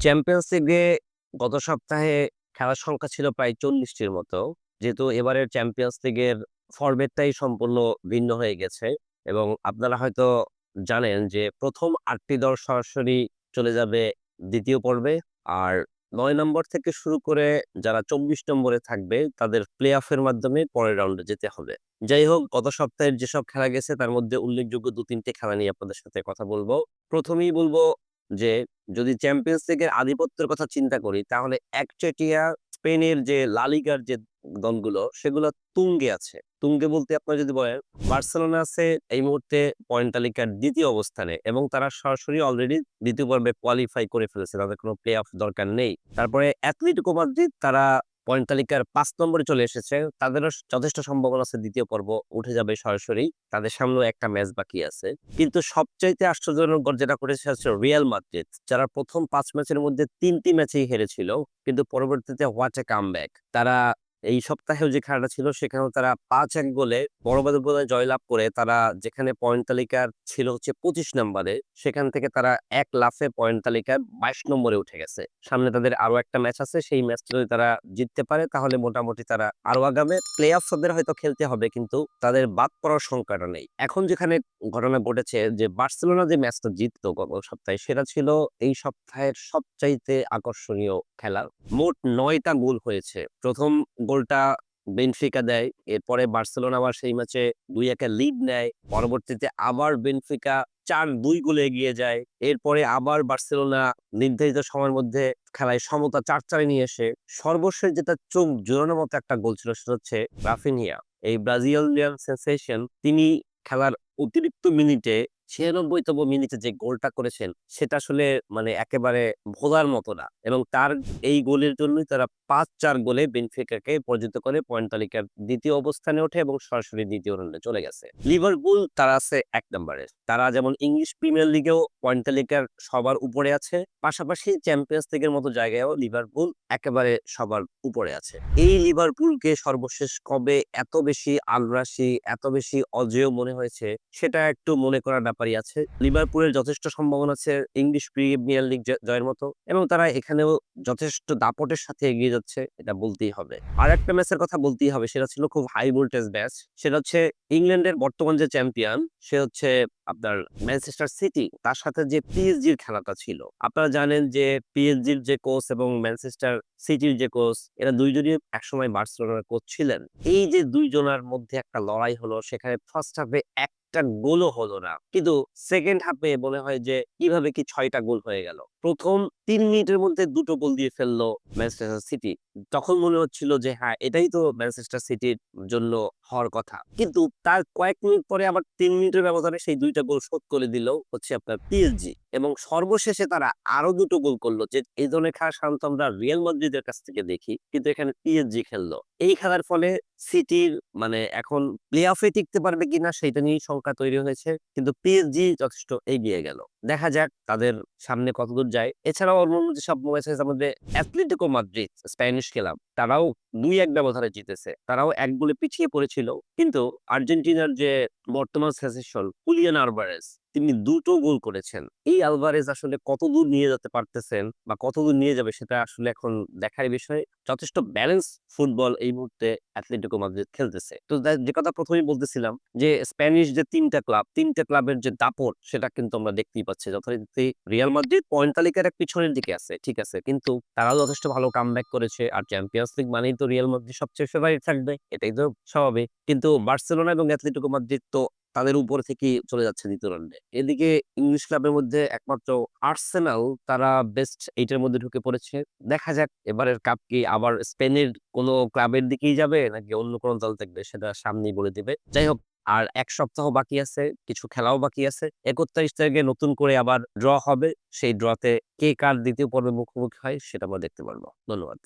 Champions লিগে গত সপ্তাহে খেলার সংখ্যা ছিল প্রায় ৪০টির মতো। যেহেতু এবারের চ্যাম্পিয়ন্স লিগের ফরম্যাটটাই সম্পূর্ণ ভিন্ন হয়ে গেছে এবং আপনারা হয়তো জানেন যে ১ম ৮ টি দল সরাসরি চলে যাবে ২য় পর্বে। আর ৯ নম্বর থেকে শুরু করে যারা ২৪ নম্বরে থাকবে তাদের প্লে-অফ এর মাধ্যমে পরের রাউন্ডে যেতে হবে। যাই হোক, গত সপ্তাহের যেসব খেলা গেছে তার মধ্যে উল্লেখযোগ্য ২-৩ টে খেলা নিয়ে আপনাদের সাথে কথা বলব। ১ম এই বলব যে যদি চ্যাম্পিয়ন্স লিগের আধিপত্যের কথা চিন্তা করি তাহলে একচেটিয়া স্পেনের যে লা লিগার যে দলগুলো সেগুলো তুঙ্গে আছে। তুঙ্গে বলতে আপনারা যদি বলেন, বার্সেলোনা আছে এই মুহূর্তে পয়েন্ট তালিকার ২য় অবস্থানে এবং তারা সরাসরি অলরেডি ২য় পর্বে কোয়ালিফাই করে ফেলেছে। তাদের কোনো প্লে অফ দরকার নেই। তারপরে অ্যাটলেটিকো মাদ্রিদ তারা পয়েন্ট তালিকার ৫ নম্বরে চলে এসেছে। তাদেরও যথেষ্ট সম্ভাবনা আছে ২য় পর্ব উঠে যাবে সরাসরি। তাদের সামনেও একটা ম্যাচ বাকি আছে। কিন্তু সবচাইতে আশ্চর্যজনক যেটা করেছে হচ্ছে রিয়াল মাদ্রিদ, যারা ১ম ৫ ম্যাচের মধ্যে ৩ টি ম্যাচেই হেরেছিল। কিন্তু পরবর্তীতে হোয়াট এ কামব্যাক! তারা এই সপ্তাহেও যে খেলাটা ছিল সেখানেও তারা ৫-১ গোলে বড় ব্যবধানে জয়লাভ করে তারা যেখানে পয়েন্ট তালিকার ছিল হচ্ছে ২৫ নম্বরে, সেখান থেকে তারা এক লাফে পয়েন্ট তালিকায় ২২ নম্বরে উঠে গেছে। সামনে তাদের আরো একটা ম্যাচ আছে। সেই ম্যাচটা যদি তারা জিততে পারে তাহলে মোটামুটি তারা আরো আগাবে। প্লে-অফ তাদের হয়তো খেলতে হবে কিন্তু তাদের বাদ পড়ার সংখ্যাটা নেই। এখন যেখানে ঘটনা ঘটেছে যে বার্সেলোনা যে ম্যাচটা জিতলো গত সপ্তাহে সেটা ছিল এই সপ্তাহের সবচাইতে আকর্ষণীয় খেলা। মোট ৯ টা গোল হয়েছে। ১ম গোলটা বেনফিকা দেয়। এরপরে বার্সেলোনা আবার সেই ম্যাচে ২-১ এ লিড নেয়। পরবর্তীতে আবার বেনফিকা ৪-২ গোলে এগিয়ে যায়। এরপরে আবার বার্সেলোনা নির্ধারিত সময়ের মধ্যে খেলায় সমতা ৪-৪ এ নিয়ে এসে সর্বশেষ যেটা চোখ জুড়ানোর মতো একটা গোল ছিল সেটা হচ্ছে রাফিনহিয়া। এই ব্রাজিলিয়ান সেনসেশন তিনি খেলার অতিরিক্ত মিনিটে ৯৬তম মিনিটে যে গোলটা করেছেন সেটা আসলে মানে একেবারে ভোলার মতো না। এবং তার এই গোলের জন্যই তারা ৫-৪ গোলে বেনফিকাকে পরাজিত করে পয়েন্ট তালিকার ২য় অবস্থানে ওঠে এবং সরাসরি ২য় রাউন্ডে চলে গেছে। লিভারপুল তারা আছে ১ নম্বরে। তারা যেমন ইংলিশ প্রিমিয়ার লিগেও পয়েন্ট তালিকার সবার উপরে আছে, পাশাপাশি চ্যাম্পিয়ন্স লিগের মতো জায়গায়ও লিভারপুল একেবারে সবার উপরে আছে। এই লিভারপুলকে সর্বশেষ কবে এত বেশি আগ্রাসী, এত বেশি অজেয় মনে হয়েছে সেটা একটু মনে করার ব্যাপারই আছে। লিভারপুলের যথেষ্ট সম্ভাবনা আছে ইংলিশ প্রিমিয়ার লিগ জয়ের মতো এবং তারা এখানেও যথেষ্ট দাপটের সাথে এগিয়ে যাচ্ছে, এটা বলতেই হবে। আরেকটা ম্যাচের কথা বলতেই হবে, সেটা ছিল খুব হাই ভোল্টেজ ম্যাচ। সেটা হচ্ছে ইংল্যান্ডের বর্তমান যে চ্যাম্পিয়ন সে হচ্ছে আপনার ম্যানচেস্টার সিটি, তার সাথে যে পিএসজির খেলাটা ছিল। আপনারা জানেন যে পিএসজির যে কোচ এবং ম্যানচেস্টার সিটির যে কোচ, এরা দুইজনই একসময় বার্সেলোনার কোচ ছিলেন। এই যে দুইজনের মধ্যে একটা লড়াই হলো, সেখানে ফার্স্ট হাফে একটা গোলও হলো না। কিন্তু সেকেন্ড হাফে মনে হয় যে কিভাবে কি ৬ টা গোল হয়ে গেল। ১ম ৩ মিনিটের মধ্যে ২ টো গোল দিয়ে ফেললো ম্যানচেস্টার সিটি। তখন মনে হচ্ছিল যে হ্যাঁ, এটাই তো ম্যানচেস্টার সিটির জন্য হওয়ার কথা। কিন্তু তার কয়েক মিনিট পরে আবার ৩ মিনিটের ব্যবধানে সেই ২ টা গোল শোধ করে দিল হচ্ছে আপনার পিএসজি এবং সর্বশেষে তারা আরো ২ টো গোল করলো। যে এই ধরনের খেলা সাধারণত আমরা রিয়াল মাদ্রিদের কাছ থেকে দেখি, কিন্তু এখানে পিএসজি খেললো। এই খেলার ফলে সিটির মানে এখন প্লে অফে টিকতে পারবে কিনা সেটা নিয়েই শঙ্কা তৈরি হয়েছে। কিন্তু পিএসজি যথেষ্ট এগিয়ে গেল। দেখা যাক তাদের সামনে কতদূর যায়। এছাড়াও অন্যান্য যেসব ম্যাচ আছে আমাদের অ্যাটলেটিকো মাদ্রিদ, স্প্যানিশ ক্লাব, তারাও ২-১ ব্যবধানে জিতেছে। তারাও ১ গোলে পিছিয়ে পড়েছিল। কিন্তু আর্জেন্টিনার যে বর্তমান সেনসেশন হুলিয়ান আলভারেজ, তিনি ২ টো গোল করেছেন। এই আলভারেজ আসলে কতদূর নিয়ে যেতে পারতেছেন বা কতদূর নিয়ে যাবে সেটা আসলে এখন দেখার বিষয়। যথেষ্ট ব্যালেন্স ফুটবল এই মুহূর্তে অ্যাটলেটিকো মাদ্রিদ খেলতেছে। তো যে কথা ১ম এই বলতেছিলাম যে স্প্যানিশ যে ৩ টা ক্লাব, ৩ টা ক্লাবের যে দাপট সেটা কিন্তু আমরা দেখতেই পাচ্ছি। যথারীতি রিয়াল মাদ্রিদ পয়েন্ট তালিকার এক পিছনের দিকে আছে, ঠিক আছে। কিন্তু তারাও যথেষ্ট ভালো কামব্যাক করেছে। আর চ্যাম্পিয়ন্স লিগ মানেই তো রিয়াল মাদ্রিদ সবচেয়ে ফেভারিট থাকবে। এটাই তো স্বাভাবিক। কিন্তু বার্সেলোনা এবং অ্যাটলেটিকো মাদ্রিদ তো তাদের উপর থেকেই চলে যাচ্ছে ২য় রাউন্ডে। এদিকে ইংলিশ ক্লাবের মধ্যে একমাত্র আর্সেনাল তারা বেস্ট ৮ এর মধ্যে ঢুকে পড়েছে। দেখা যাক এবারের কাপ কি আবার স্পেনের কোনো ক্লাবের দিকেই যাবে নাকি অন্য কোনো দল থাকবে সেটা সামনেই বলে দিবে। যাই হোক, আর ১ সপ্তাহ বাকি আছে, কিছু খেলাও বাকি আছে। ৩১ তারিখে নতুন করে আবার ড্র হবে। সেই ড্রতে কে কার ২য় পর্বে মুখোমুখি হয় সেটা আমরা দেখতে পারবো। ধন্যবাদ।